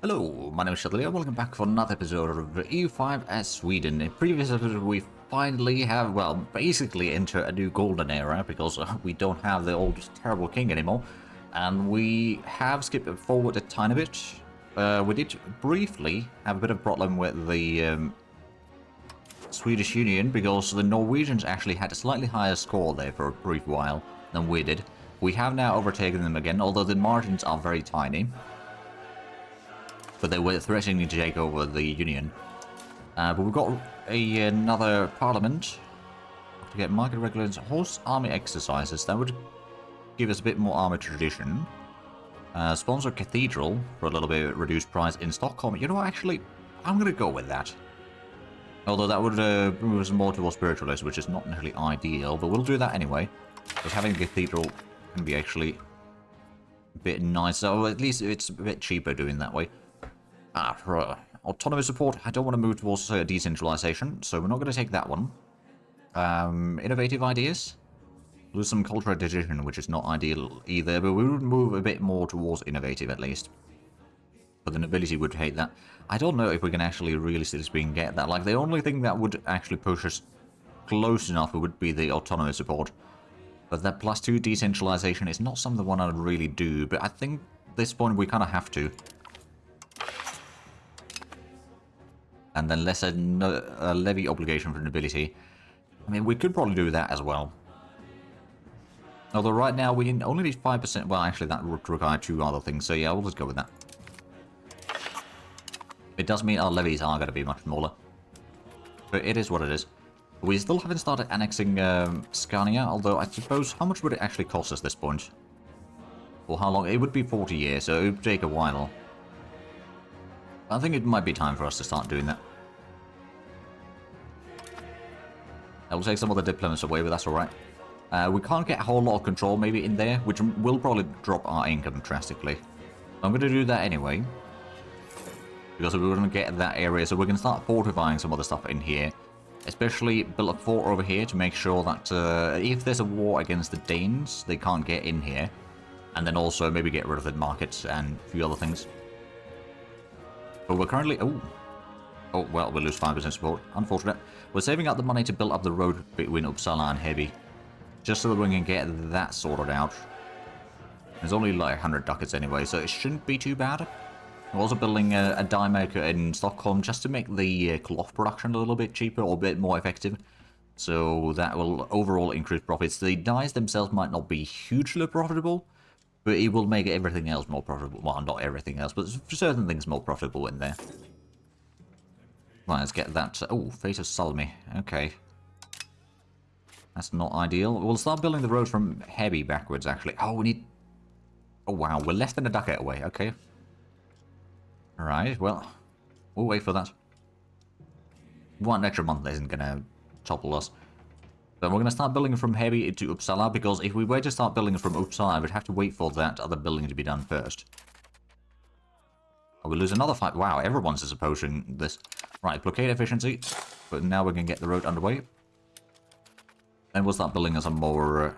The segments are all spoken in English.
Hello, my name is Zhatelier. Welcome back for another episode of EU5 as Sweden. In previous episode, we finally have, well, basically entered a new golden era because we don't have the old terrible king anymore. And we have skipped forward a tiny bit. We did briefly have a bit of problem with the Swedish Union because the Norwegians actually had a slightly higher score there for a brief while than we did. We have now overtaken them again, although the margins are very tiny. But they were threatening to take over the Union. But we've got another parliament to get market regulations, horse army exercises. That would give us a bit more army tradition. Sponsor cathedral for a little bit reduced price in Stockholm. You know, actually, I'm going to go with that. Although that would move us more towards spiritualists, which is not necessarily ideal, but we'll do that anyway. Because having a cathedral can be actually a bit nicer, or at least it's a bit cheaper doing that way. For autonomous support, I don't want to move towards decentralization, so we're not going to take that one. Innovative ideas? Lose some cultural tradition, which is not ideal either, but we would move a bit more towards innovative at least. But the nobility would hate that. I don't know if we can actually realistically speaking get that. Like, the only thing that would actually push us close enough would be the autonomous support. But that +2 decentralization is not something one I'd really do, but I think at this point we kind of have to. And then lesser levy obligation for nobility. I mean, we could probably do that as well. Although right now we only need 5%. Well, actually that would require 2 other things. So yeah, we'll just go with that. It does mean our levies are going to be much smaller. But it is what it is. We still haven't started annexing Scania. Although I suppose, how much would it actually cost us at this point? Or how long? It would be 40 years, so it would take a while. I think it might be time for us to start doing that. I will take some of the diplomats away, but that's alright. We can't get a whole lot of control maybe in there, which will probably drop our income drastically. I'm going to do that anyway. Because we're going to get that area, so we can start fortifying some other stuff in here. Especially build a fort over here to make sure that if there's a war against the Danes, they can't get in here. And then also maybe get rid of the markets and a few other things. But we're currently... Oh, well, we lose 5% support. Unfortunate. We're saving up the money to build up the road between Uppsala and Heby. Just so that we can get that sorted out. There's only like 100 ducats anyway, so it shouldn't be too bad. We're also building a dye maker in Stockholm just to make the cloth production a little bit cheaper or a bit more effective. So that will overall increase profits. The dyes themselves might not be hugely profitable, but it will make everything else more profitable. Well, not everything else, but certain things more profitable in there. Right, let's get that. Oh, Fate of Salmi. Okay. That's not ideal. We'll start building the road from Heby backwards, actually. Oh, we need... Oh, wow. We're less than a ducat away. Okay. Alright, well. We'll wait for that. 1 extra month isn't going to topple us. But we're going to start building from Heby to Uppsala, because if we were to start building from Uppsala, we'd have to wait for that other building to be done first. Oh, we lose another fight. Wow, everyone's just opposing this. Right, blockade efficiency. But now we can get the road underway. Then we'll start building some more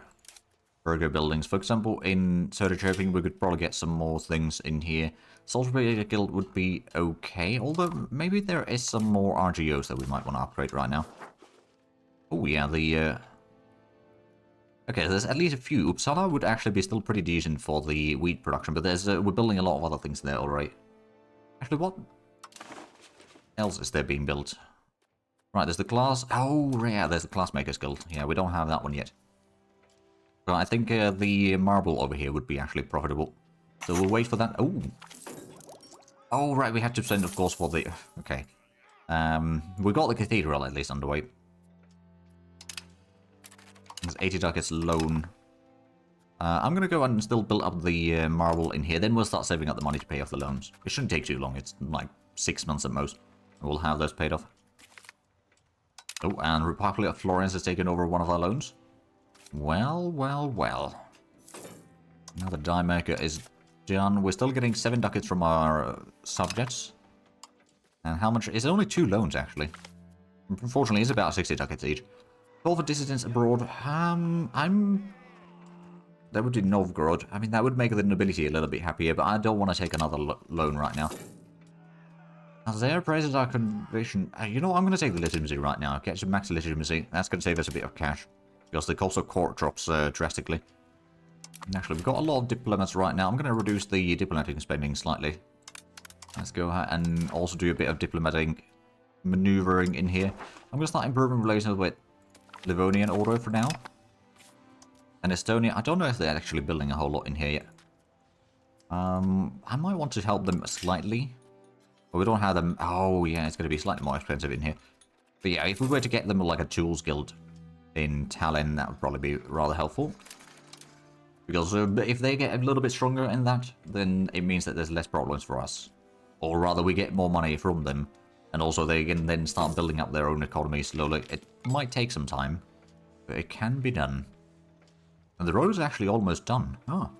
burger buildings. For example, in Zhatelier, we could probably get some more things in here. Salisbury Guild would be okay, although maybe there is some more RGOs that we might want to upgrade right now. Oh yeah, the... Okay, there's at least a few. Uppsala would actually be still pretty decent for the wheat production, but there's we're building a lot of other things there already. Actually, what else is there being built? Right, there's the class... Oh, yeah, there's the Classmakers Guild. Yeah, we don't have that one yet. But I think the marble over here would be actually profitable. So we'll wait for that. Oh! Oh, right, we have to send, of course, for the... Okay. We got the cathedral at least underway. There's 80 ducats loan. I'm going to go and still build up the marble in here. Then we'll start saving up the money to pay off the loans. It shouldn't take too long. It's like 6 months at most. We'll have those paid off. Oh, and Republic of Florence has taken over one of our loans. Well, well, well. Now the dye maker is done. We're still getting 7 ducats from our subjects. And how much? It's only 2 loans, actually. Unfortunately, it's about 60 ducats each. Call for dissidents abroad. That would be Novgorod. I mean, that would make the nobility a little bit happier, but I don't want to take another loan right now. As their praises our conviction. You know what? I'm going to take the legitimacy right now. Get some max legitimacy. That's going to save us a bit of cash. Because the cost of court drops drastically. And actually, we've got a lot of diplomats right now. I'm going to reduce the diplomatic spending slightly. Let's go ahead and also do a bit of diplomatic maneuvering in here. I'm going to start improving relations with Livonian Order for now. And Estonia, I don't know if they're actually building a whole lot in here yet. I might want to help them slightly. But we don't have them. Oh, yeah, it's going to be slightly more expensive in here. But yeah, if we were to get them like a tools guild in Tallinn, that would probably be rather helpful. Because if they get a little bit stronger in that, then it means that there's less problems for us. Or rather, we get more money from them. And also, they can then start building up their own economy slowly. It might take some time, but it can be done. And the road is actually almost done. Oh.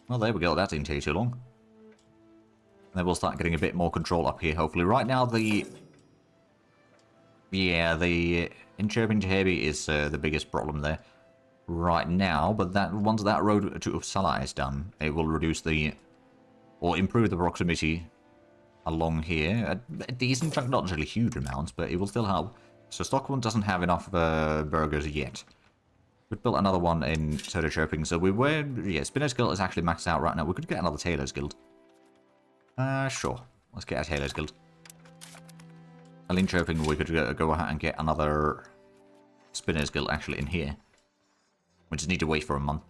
Well, there we go. That didn't take too long. And then we'll start getting a bit more control up here, hopefully. Right now, the Inchirping Tehebi is the biggest problem there right now. But that once that road to Uppsala is done, it will reduce or improve the proximity along here. A decent chunk, not necessarily huge amounts, but it will still help. So Stockholm doesn't have enough burgers yet. We built another one in Söderköping, so we were... Yeah, Spinner's Guild is actually maxed out right now. We could get another Tailor's Guild. Sure. Let's get a Tailor's Guild. In Linköping, we could go ahead and get another Spinner's Guild actually in here. We just need to wait for a month.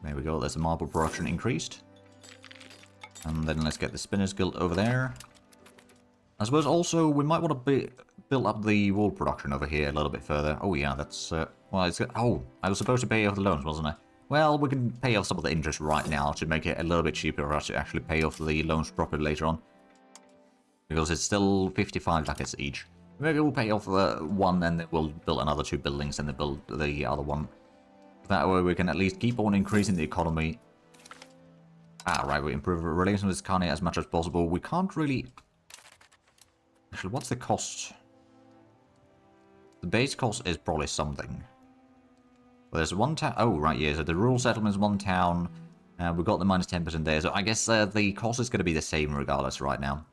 There we go, there's the marble production increased. And then let's get the Spinner's Guild over there. I suppose also we might want to build up the wool production over here a little bit further. Oh yeah, that's... well, it's... Oh, I was supposed to pay off the loans, wasn't I? Well, we can pay off some of the interest right now to make it a little bit cheaper for us to actually pay off the loans properly later on. Because it's still 55 ducats each. Maybe we'll pay off one and then we'll build another 2 buildings and then build the other one. That way we can at least keep on increasing the economy. Ah, right, we improve relations with Scania as much as possible. We can't really... Actually, what's the cost? The base cost is probably something. Well, there's one town... Oh, right, yeah, so the rural settlement is 1 town. We've got the minus 10% there, so I guess the cost is going to be the same regardless right now.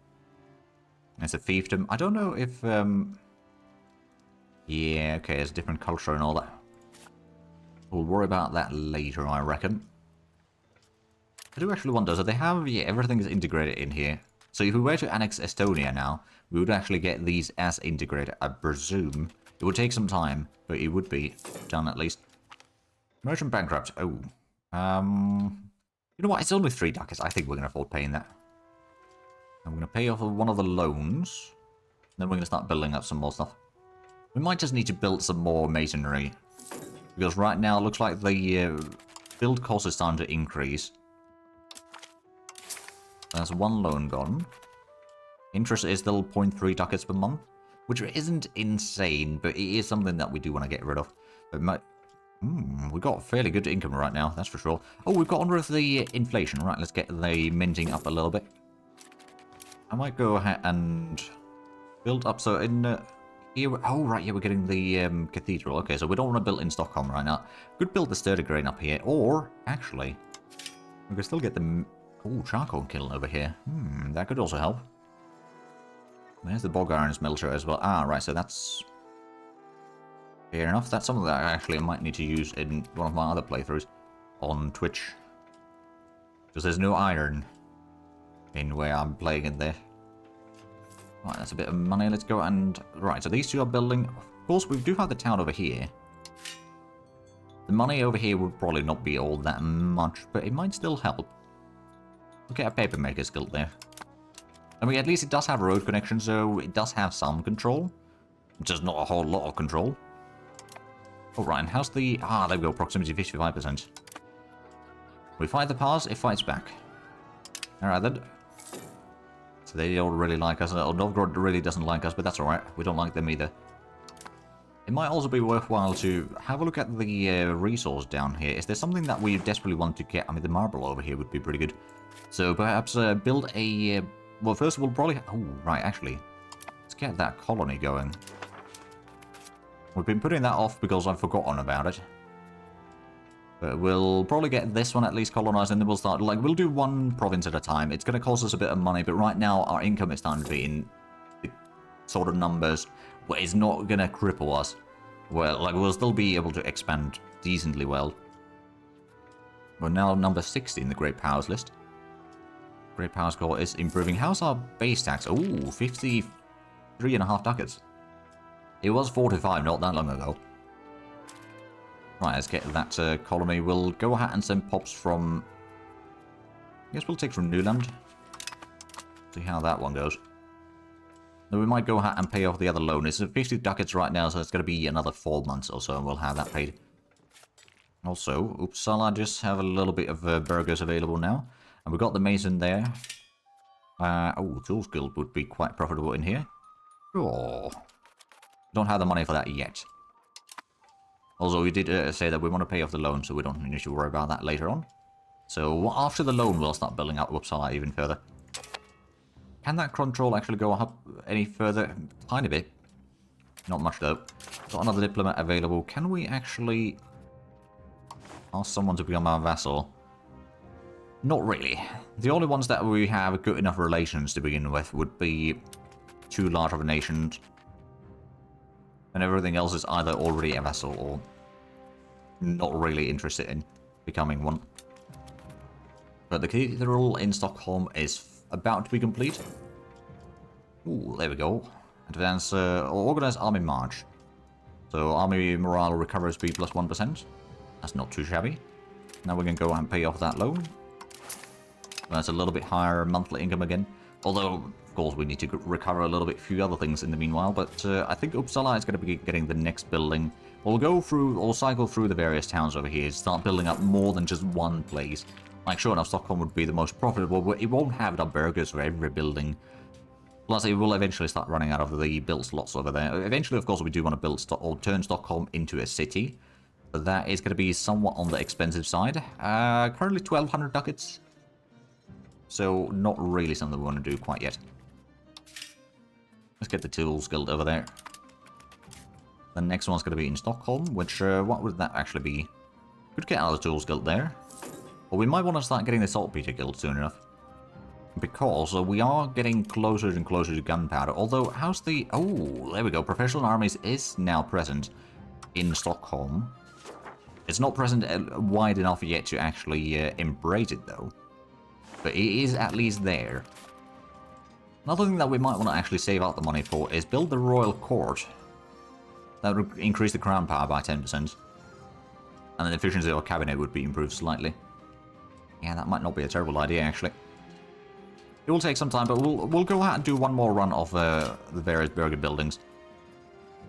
It's a fiefdom. I don't know if... Yeah, okay, it's a different culture and all that. We'll worry about that later, I reckon. I do actually wonder, so they have... Yeah, everything is integrated in here. So if we were to annex Estonia now, we would actually get these as integrated, I presume. It would take some time, but it would be done at least. Merchant bankrupt. Oh. You know what? It's only 3 ducats. I think we're going to afford paying that. I'm going to pay off one of the loans. Then we're going to start building up some more stuff. We might just need to build some more masonry. Because right now it looks like the build cost is starting to increase. There's 1 loan gone. Interest is still 0.3 ducats per month. Which isn't insane, but it is something that we do want to get rid of. But we got fairly good income right now, that's for sure. Oh, we've got under the inflation. Right, let's get the minting up a little bit. I might go ahead and build up. So in here, oh right, yeah, we're getting the cathedral. Okay, so we don't want to build in Stockholm right now. Could build the sturdy grain up here, or actually, we could still get the charcoal kiln over here. That could also help. There's the bog iron smelter as well. Ah, right, so that's fair enough. That's something that I actually might need to use in one of my other playthroughs on Twitch. Because there's no iron in where I'm playing in there. Right, that's a bit of money. Let's go and... Right, so these 2 are building. Of course, we do have the town over here. The money over here would probably not be all that much, but it might still help. We'll get a papermaker's guild there. I mean, at least it does have a road connection, so it does have some control. Just not a whole lot of control. Oh, right, and how's the... Ah, there we go, proximity 55%. We fight the pass, it fights back. Alright then. So they don't really like us. Novgorod really doesn't like us, but that's alright. We don't like them either. It might also be worthwhile to have a look at the resource down here. Is there something that we desperately want to get? I mean, the marble over here would be pretty good. So perhaps build a... well, first we'll probably... Oh, right, actually. Let's get that colony going. We've been putting that off because I've forgotten about it. But we'll probably get this one at least colonized, and then we'll start, like, we'll do one province at a time. It's going to cost us a bit of money, but right now our income is starting to be in the sort of numbers where it's not going to cripple us. Well, like, we'll still be able to expand decently well. We're now number 60 in the Great Powers list. Great Power score is improving. How's our base tax? Ooh, 53.5 ducats. It was 45 not that long ago. Right, let's get that colony. We'll go ahead and send pops from... I guess we'll take from Newland. See how that one goes. Then we might go ahead and pay off the other loan. It's at 50 ducats right now, so it's going to be another 4 months or so, and we'll have that paid. Also, Uppsala just have a little bit of burgers available now. And we've got the Mason there. Oh, Tools Guild would be quite profitable in here. Oh. Don't have the money for that yet. Also, we did say that we want to pay off the loan, so we don't need to worry about that later on. So, after the loan, we'll start building out Uppsala even further. Can that control actually go up any further? Tiny bit. Not much, though. Got another diplomat available. Can we actually ask someone to become our vassal? Not really. The only ones that we have good enough relations to begin with would be too large of a nation. And everything else is either already a vassal or not really interested in becoming one. But the cathedral in Stockholm is about to be complete. Ooh, there we go. Advance or organize army march. So army morale recovery speed plus 1%. That's not too shabby. Now we can go and pay off that loan. That's a little bit higher monthly income again. Although, of course, we need to recover a little bit few other things in the meanwhile. But I think Uppsala is going to be getting the next building. We'll go through, or cycle through the various towns over here. Start building up more than just one place. Like, sure enough, Stockholm would be the most profitable, but it won't have the burgers for every building. Plus, it will eventually start running out of the built slots over there. Eventually, of course, we do want to build or turn Stockholm into a city. But that is going to be somewhat on the expensive side. Currently 1,200 ducats. So, not really something we want to do quite yet. Let's get the Tools Guild over there. The next one's going to be in Stockholm, which, what would that actually be? Could get another Tools Guild there. Or we might want to start getting the Saltpeter Guild soon enough. Because we are getting closer and closer to gunpowder. Although, how's the... Oh, there we go. Professional Armies is now present in Stockholm. It's not present wide enough yet to actually embrace it, though. But it is at least there. Another thing that we might want to actually save out the money for is build the Royal Court. That would increase the crown power by 10%. And the efficiency of our cabinet would be improved slightly. Yeah, that might not be a terrible idea, actually. It will take some time, but we'll go out and do one more run of the various burger buildings.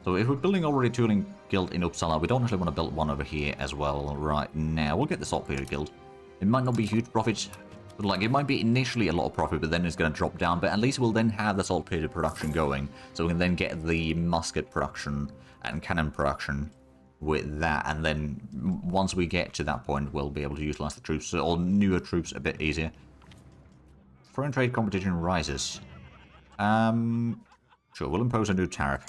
So if we're building already a tooling guild in Uppsala, we don't actually want to build one over here as well right now. We'll get the Saltpeter Guild. It might not be huge profit. But like, it might be initially a lot of profit, but then it's going to drop down. But at least we'll then have the saltpeter production going. So we can then get the musket production and cannon production with that. And then once we get to that point, we'll be able to utilize the troops, or newer troops, a bit easier. Foreign trade competition rises. Sure, we'll impose a new tariff.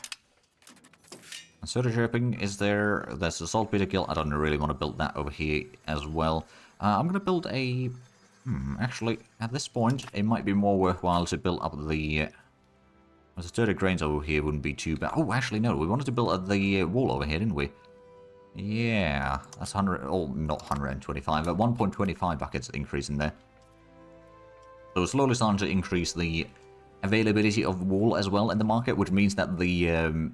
And Söderköping is there. There's a saltpeter guild. I don't really want to build that over here as well. I'm going to build a... actually, at this point, it might be more worthwhile to build up the... the sturdy grains over here wouldn't be too bad. Oh, actually, no. We wanted to build the wall over here, didn't we? Yeah, that's 100... Oh, not 125, but 1.25 buckets increase in there. So we're slowly starting to increase the availability of wool as well in the market, which means that the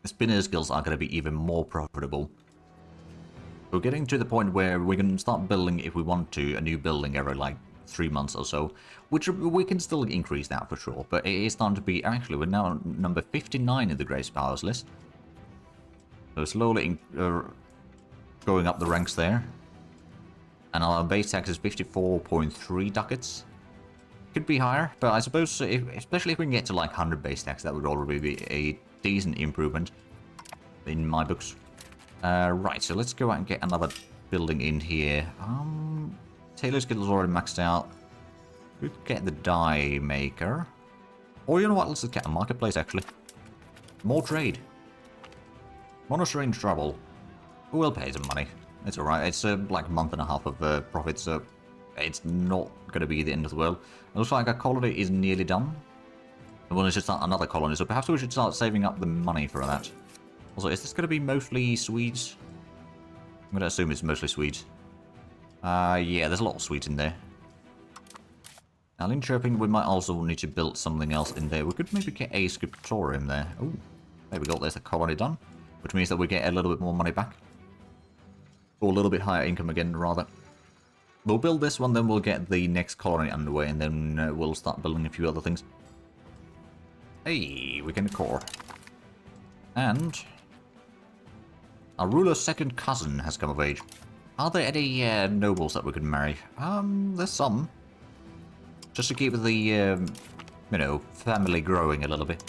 spinner skills are going to be even more profitable. We're getting to the point where we can start building, if we want to, a new building every like 3 months or so, which we can still increase that for sure, but it is starting to be, actually we're now number 59 in the Grace Powers list. So slowly going up the ranks there. And our base tax is 54.3 ducats. Could be higher, but I suppose, especially if we can get to like 100 base tax, that would already be a decent improvement in my books. Right, so let's go out and get another building in here. Taylor's Guild is already maxed out. We could get the die maker. Or you know what, let's just get a marketplace actually. More trade. Monastery in trouble. We'll pay some money. It's alright. It's like a month and a half of profit, so it's not going to be the end of the world. It looks like our colony is nearly done. And we'll just start another colony, so perhaps we should start saving up the money for that. Also, is this going to be mostly Swedes? I'm going to assume it's mostly Swedes. Yeah, there's a lot of Swedes in there. Now, Linköping, we might also need to build something else in there. We could maybe get a scriptorium there. Oh, there we go. There's a colony done, which means that we get a little bit more money back. Or a little bit higher income again, rather. We'll build this one, then we'll get the next colony underway, and then we'll start building a few other things. Hey, we can core. And our ruler's second cousin has come of age. Are there any nobles that we could marry? There's some. Just to keep the, you know, family growing a little bit.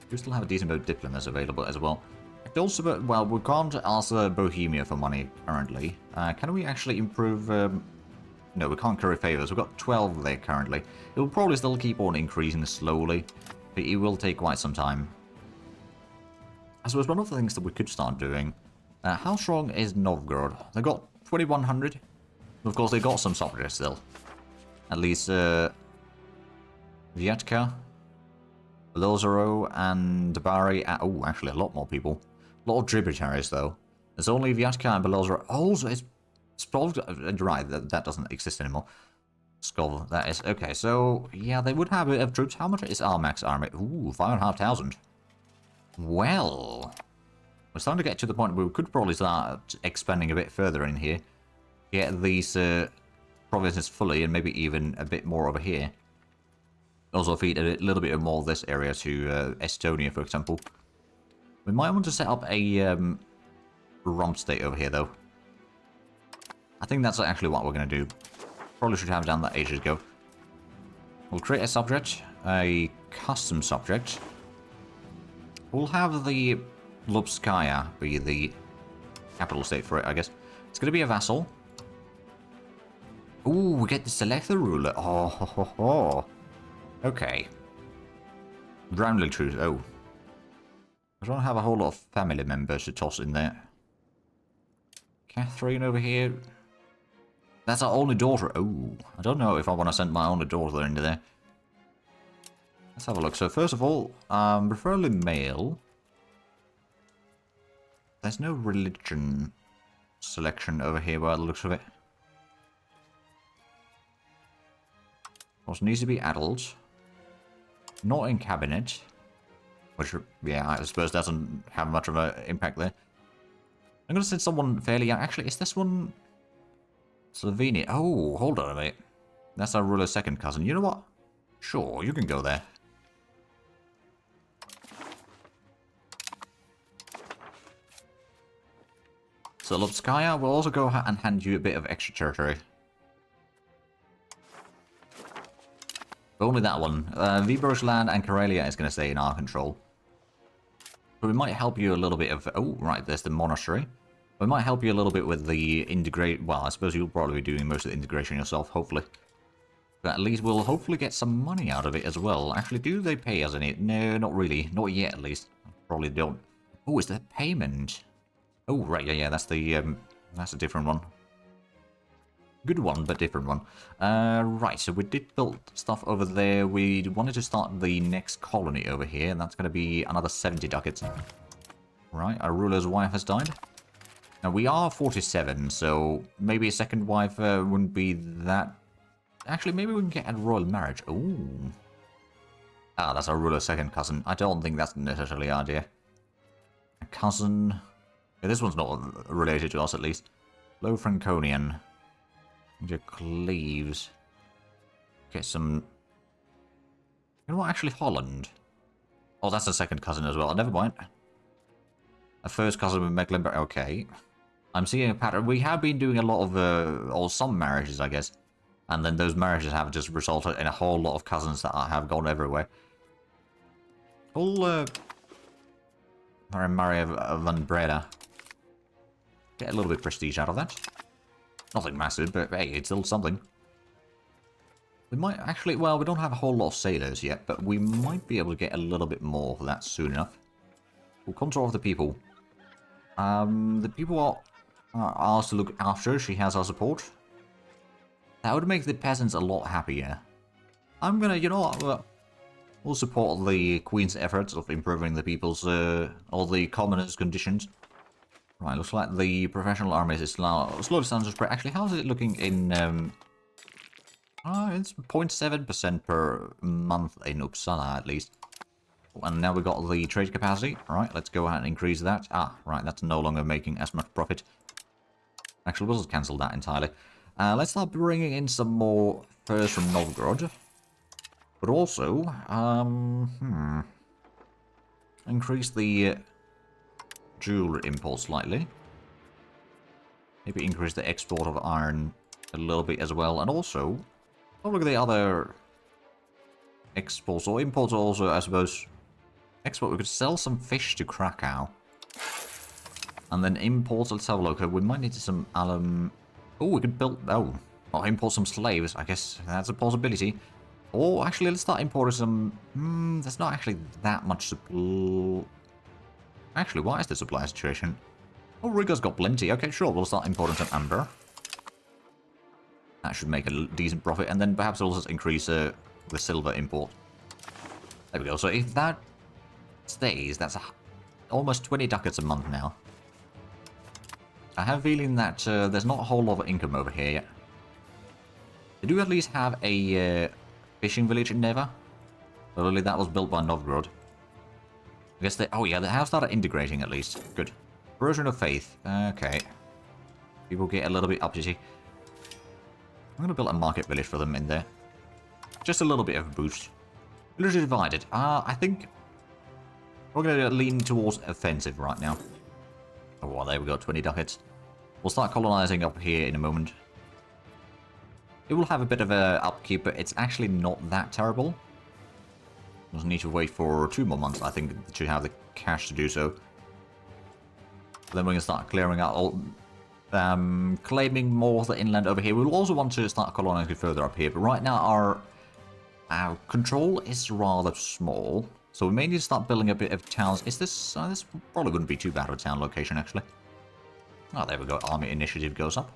We still have a decent amount of diplomats available as well. Also, well, we can't ask Bohemia for money currently. Can we actually improve... No, we can't curry favors. We've got 12 there currently. It will probably still keep on increasing slowly, but it will take quite some time. I suppose one of the things that we could start doing... how strong is Novgorod? They got 2100. Of course, they got some subjects still. At least, Vyatka, Belozero, and Bari. Oh, actually, a lot more people. A lot of tributaries, though. There's only Vyatka and Belozero. Oh, so it's probably... Right, that doesn't exist anymore. Skov, that is... Okay, so, yeah, they would have a bit of troops. How much is our max army? Ooh, 5,500. Well... We're starting to get to the point where we could probably start expanding a bit further in here. Get these provinces fully, and maybe even a bit more over here. Also feed a little bit more of this area to Estonia, for example. We might want to set up a rump state over here, though. I think that's actually what we're going to do. Probably should have done that ages ago. We'll create a subject, a custom subject. We'll have the Lubskaya be the capital state for it, I guess. It's going to be a vassal. Ooh, we get to select the ruler. Oh, ho, ho, ho. Okay. Roundly truth. Oh. I don't have a whole lot of family members to toss in there. Catherine over here. That's our only daughter. Oh, I don't know if I want to send my only daughter into there. Let's have a look. So first of all, preferably male. There's no religion selection over here by the looks of it. Also needs to be adult. Not in cabinet. Which, yeah, I suppose doesn't have much of an impact there. I'm going to send someone fairly young. Actually, is this one... Slovenia? Oh, hold on a minute. That's our ruler's second cousin. You know what? Sure, you can go there. So, Lubskaya will also go and hand you a bit of extra territory. Only that one. Vyborgsland and Karelia is going to stay in our control. But we might help you a little bit of... Oh, right, there's the monastery. We might help you a little bit with the integrate... Well, I suppose you'll probably be doing most of the integration yourself, hopefully. But at least we'll hopefully get some money out of it as well. Actually, do they pay us any? No, not really. Not yet, at least. Probably don't. Oh, is that payment? Oh, right, yeah, that's the... that's a different one. Good one, but different one. Right, so we did build stuff over there. We wanted to start the next colony over here, and that's going to be another 70 ducats. Right, our ruler's wife has died. Now, we are 47, so maybe a second wife wouldn't be that... Actually, maybe we can get a royal marriage. Ooh. Ah, that's our ruler's second cousin. I don't think that's necessarily our idea. A cousin... Yeah, this one's not related to us, at least. Low Franconian. Your Cleves. Get some... You know what, actually Holland. Oh, that's a second cousin as well. Never mind. A first cousin with Mecklenburg. Okay. I'm seeing a pattern. We have been doing a lot of, or some marriages, I guess. And then those marriages have just resulted in a whole lot of cousins that have gone everywhere. We'll, marry a Van Breda. Get a little bit of prestige out of that. Nothing massive, but hey, it's still something. We might actually, well, we don't have a whole lot of sailors yet, but we might be able to get a little bit more of that soon enough. We'll control the people. The people are ours to look after. She has our support. That would make the peasants a lot happier. I'm gonna, you know, we'll support the Queen's efforts of improving the people's, all the commoners' conditions. Right, looks like the professional armies is now slowly starting to spread. Actually, how is it looking in, it's 0.7% per month in Uppsala, at least. And now we've got the trade capacity. Alright, let's go ahead and increase that. Ah, right, that's no longer making as much profit. Actually, we'll just cancel that entirely. Let's start bringing in some more furs from Novgorod. But also, increase the jewelry import slightly. Maybe increase the export of iron a little bit as well. And also, look at the other exports or imports also, I suppose. Export, we could sell some fish to Krakow. And then import, let's have a look. We might need some alum. Oh, we could build, or import some slaves. I guess that's a possibility. Or actually, let's start importing some, there's not actually that much supply. Actually, what is the supply situation? Oh, Riga's got plenty. Okay, sure, we'll start importing some amber. That should make a decent profit. And then perhaps we'll just increase the silver import. There we go. So if that stays, that's almost 20 ducats a month now. I have a feeling that there's not a whole lot of income over here yet. They do at least have a fishing village in Neva. But really, that was built by Novgorod. I guess they... Oh yeah, they have started integrating at least. Good. Version of Faith. Okay. People get a little bit uppity. I'm going to build a market village for them in there. Just a little bit of a boost. Village divided. I think we're going to lean towards offensive right now. Oh, well, there we go. 20 ducats. We'll start colonizing up here in a moment. It will have a bit of a upkeep, but it's actually not that terrible. We'll need to wait for 2 more months, I think, to have the cash to do so. Then we're going to start clearing out all... claiming more of the inland over here. We'll also want to start colonizing further up here, but right now our control is rather small. So we may need to start building a bit of towns. Is this... this probably wouldn't be too bad of a town location, actually. Oh, there we go. Army initiative goes up.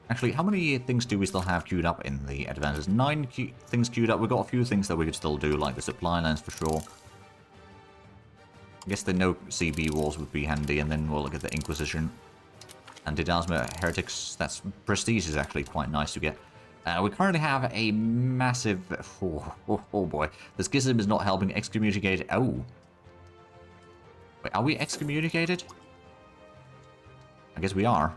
Actually, how many things do we still have queued up in the advances? 9 things queued up. We've got a few things that we could still do, like the supply lines for sure. I guess the no CB wars would be handy, and then we'll look at the Inquisition. And Didasma Heretics. That's prestige is actually quite nice to get. We currently have a massive... Oh boy. The schism is not helping. Excommunicate... Oh. Wait, are we excommunicated? I guess we are.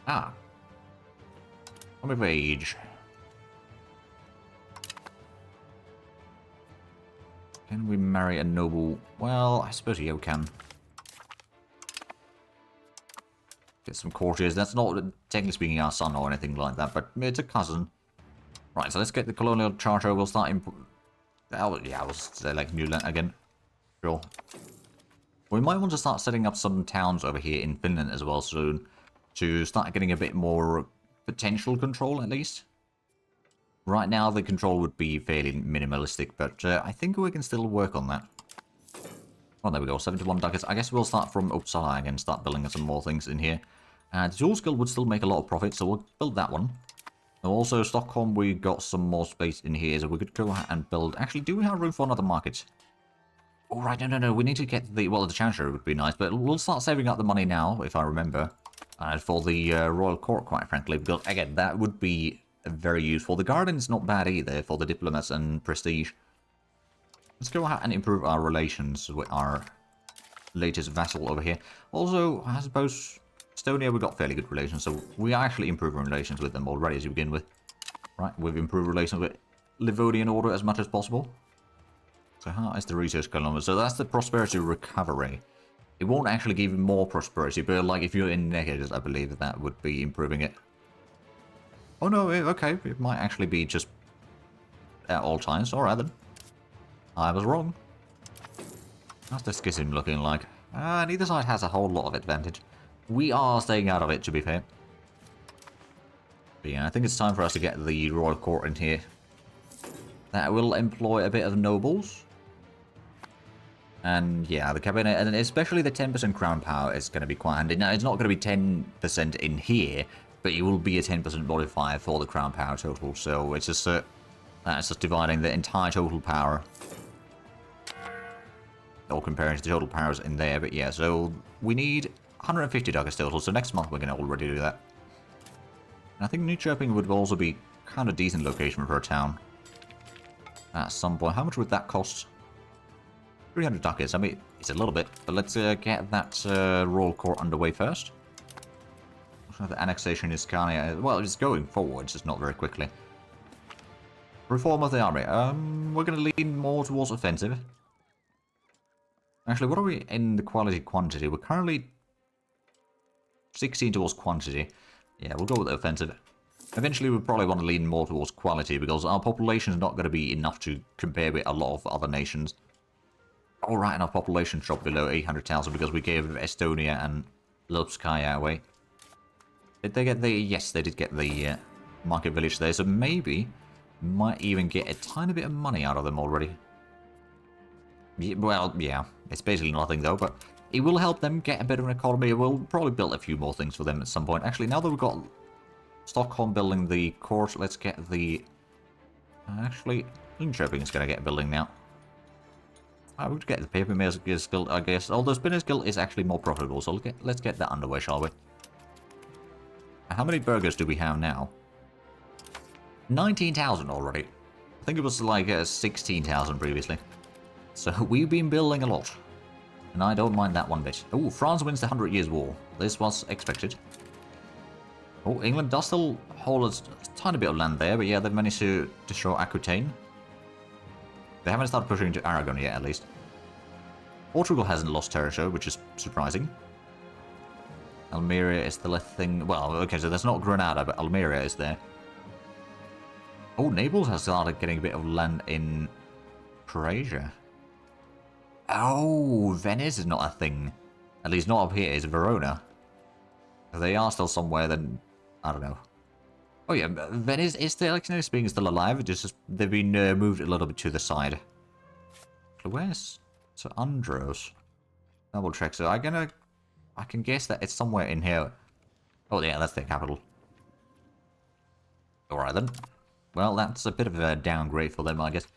Ah. Come of age. Can we marry a noble? Well, I suppose you can. Get some courtiers. That's not, technically speaking, our son or anything like that, but it's a cousin. Right, so let's get the colonial charter. We'll start... Oh, yeah, we'll select New Land again. Sure. We might want to start setting up some towns over here in Finland as well soon, to start getting a bit more potential control, at least. Right now, the control would be fairly minimalistic, but I think we can still work on that. Oh, there we go, 71 ducats. I guess we'll start from Uppsala again, start building some more things in here. The Jewel Skill would still make a lot of profit, so we'll build that one. And also, Stockholm, we got some more space in here, so we could go ahead and build... Actually, do we have room for another market? Oh, right, no, we need to get the... Well, the Chancery would be nice, but we'll start saving up the money now, if I remember. For the Royal Court, quite frankly, because, again, that would be very useful. The Garden's not bad either for the diplomats and prestige. Let's go ahead and improve our relations with our latest vassal over here. Also, I suppose, Estonia, we've got fairly good relations, so we are actually improving relations with them already to begin with. Right, we've improved relations with Livonian Order as much as possible. So how is the research kilometer? So that's the prosperity recovery. It won't actually give you more prosperity, but like if you're in negatives, I believe that would be improving it. Oh no, okay, it might actually be just at all times. Alright then. I was wrong. How's the schism looking like? Neither side has a whole lot of advantage. We are staying out of it, to be fair. But yeah, I think it's time for us to get the Royal Court in here. That will employ a bit of nobles. And yeah, the cabinet, and especially the 10% crown power is going to be quite handy. Now, it's not going to be 10% in here, but it will be a 10% modifier for the crown power total. So it's just that's just dividing the entire total power, or comparing to the total powers in there. But yeah, so we need 150 ducats total. So next month we're going to already do that. And I think Nyköping would also be kind of decent location for a town at some point. How much would that cost? 300 ducats. I mean, it's a little bit, but let's get that royal court underway first. The annexation in Scania, well, it's going forward, just not very quickly. Reform of the army. We're going to lean more towards offensive. Actually, what are we in the quality quantity? We're currently 16 towards quantity. Yeah, we'll go with the offensive. Eventually, we probably want to lean more towards quality because our population is not going to be enough to compare with a lot of other nations. Alright, and our population dropped below 800,000 because we gave Estonia and Lobskaya away. Did they get the... Yes, they did get the market village there, so maybe might even get a tiny bit of money out of them already. Yeah, well, yeah, it's basically nothing though, but it will help them get a bit of an economy. We'll probably build a few more things for them at some point. Actually, now that we've got Stockholm building the court, let's get the... Actually, Linköping is going to get a building now. I would get the paper mills guild, I guess. Although Spinners Guild is actually more profitable, so let's get that underway, shall we? How many burgers do we have now? 19,000 already. I think it was like 16,000 previously. So we've been building a lot. And I don't mind that one bit. Oh, France wins the 100 Years' War. This was expected. Oh, England does still hold a tiny bit of land there, but yeah, they've managed to destroy Aquitaine. They haven't started pushing into Aragon yet, at least. Portugal hasn't lost territory, which is surprising. Almeria is still a thing. Well, okay, so there's not Granada, but Almeria is there. Oh, Naples has started getting a bit of land in Croatia. Oh, Venice is not a thing. At least not up here, it's Verona. If they are still somewhere, then I don't know. Oh yeah, Venice is still, like, speaking, still alive. Just they've been moved a little bit to the side. Where's so Andros? Double check. So I can guess that it's somewhere in here. Oh yeah, that's their capital. All right then. Well, that's a bit of a downgrade for them, I guess.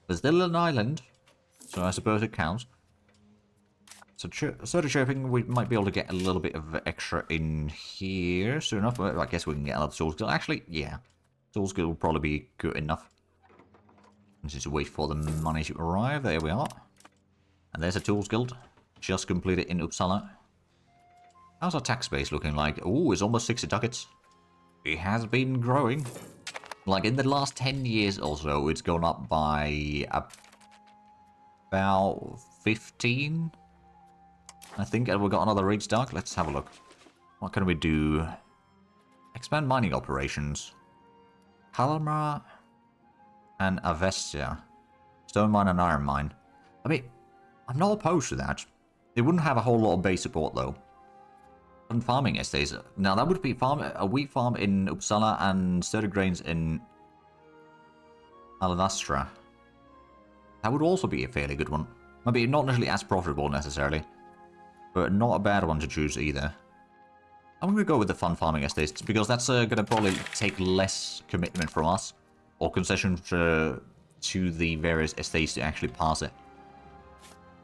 But still an island, so I suppose it counts. So Zhatelier, we might be able to get a little bit of extra in here soon enough. I guess we can get another soul skill. Actually, yeah. Soul skill will probably be good enough. Let's just wait for the money to arrive. There we are. And there's a tools guild. Just completed in Uppsala. How's our tax base looking like? Oh, it's almost 60 ducats. It has been growing. Like in the last 10 years or so, it's gone up by about 15. I think we've got another raid stock. Let's have a look. What can we do? Expand mining operations. Kalmar and Avestia. Stone mine and iron mine. I mean, I'm not opposed to that. They wouldn't have a whole lot of base support though. And farming estates. Now that would be a wheat farm in Uppsala and sturdy grains in Alvastra. That would also be a fairly good one. Maybe not necessarily as profitable necessarily, but not a bad one to choose either. I'm going to go with the fun farming estates because that's going to probably take less commitment from us or concession to the various estates to actually pass it.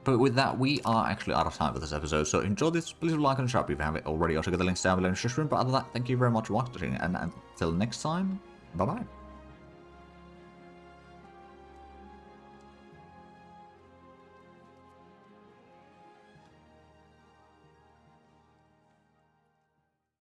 But with that, we are actually out of time for this episode. So enjoy this, please like and subscribe if you haven't already. I'll check out the links down below in the description. But other than that, thank you very much for watching, and until next time, bye bye.